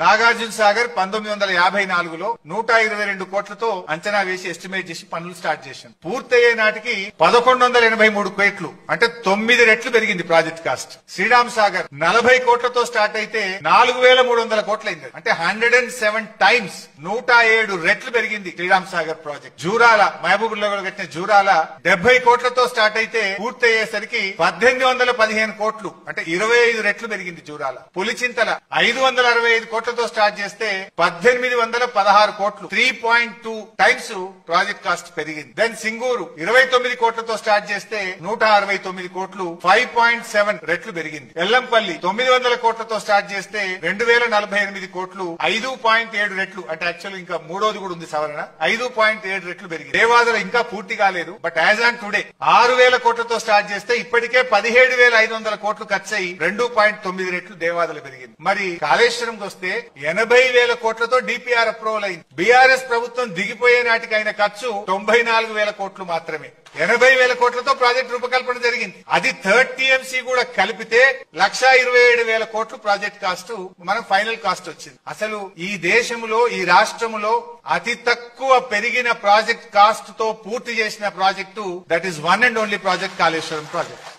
నాగార్జున సాగర్ 1954లో 122 కోట్లతో అంచనా వేసి ఎస్టిమేట్ చేసి పనులు స్టార్ట్ చేశాం. పూర్తయ్యే నాటికి 1183 కోట్లు అంటే 9 రెట్లు పెరిగింది ప్రాజెక్ట్ కాస్ట్. శ్రీరామ్ సాగర్ 40 కోట్లతో స్టార్ట్ అయితే 4300 కోట్లయింది. అంటే 107 టైమ్స్ 107 రెట్లు పెరిగింది శ్రీరామ్ సాగర్ ప్రాజెక్ట్. జూరాల మహబూబ్నగర్ కట్టిన జూరాల 70 కోట్లతో స్టార్ట్ అయితే పూర్తయ్యేసరికి 1815 కోట్లు అంటే 25 రెట్లు పెరిగింది జూరాల. పులిచింతల 565 కోట్లతో స్టార్ట్ చేస్తే 1816 కోట్లు 3.2 టైమ్స్ ప్రాజెక్ట్ కాస్ట్ పెరిగింది. దెన్ సింగూరు 29 కోట్లతో స్టార్ట్ చేస్తే 169 కోట్లు 5.7 రెట్లు పెరిగింది. ఎల్లంపల్లి 900 కోట్లతో స్టార్ట్ చేస్తే 2048 కోట్లు 5.7 రెట్లు అంటే యాక్చువల్ ఇంకా మూడోది కూడా ఉంది సవరణ 5.7 రెట్లు పెరిగింది. దేవాదుల ఇంకా పూర్తి కాలేదు. బట్ యాజ్ ఆన్ టుడే 6000 కోట్లతో స్టార్ట్ చేస్తే ఇప్పటికే 17,500 కోట్లు ఖర్చు అయ్యి 2.9 రెట్లు దేవాదుల పెరిగింది. మరి కాళేశ్వరంకి వస్తే 80,000 కోట్లతో డిపిఆర్ అప్రూవల్ అయింది. బీఆర్ఎస్ ప్రభుత్వం దిగిపోయే నాటికి అయిన ఖర్చు 94,000 కోట్లు మాత్రమే. 80,000 కోట్లతో ప్రాజెక్టు రూపకల్పన జరిగింది. అది 3rd TMC కూడా కలిపితే 1,27,000 కోట్లు ప్రాజెక్ట్ కాస్ట్ మనకు ఫైనల్ కాస్ట్ వచ్చింది. అసలు ఈ దేశంలో ఈ రాష్ట్రంలో అతి తక్కువ పెరిగిన ప్రాజెక్ట్ కాస్ట్ తో పూర్తి చేసిన project that is one and only project Kaleshwaram project.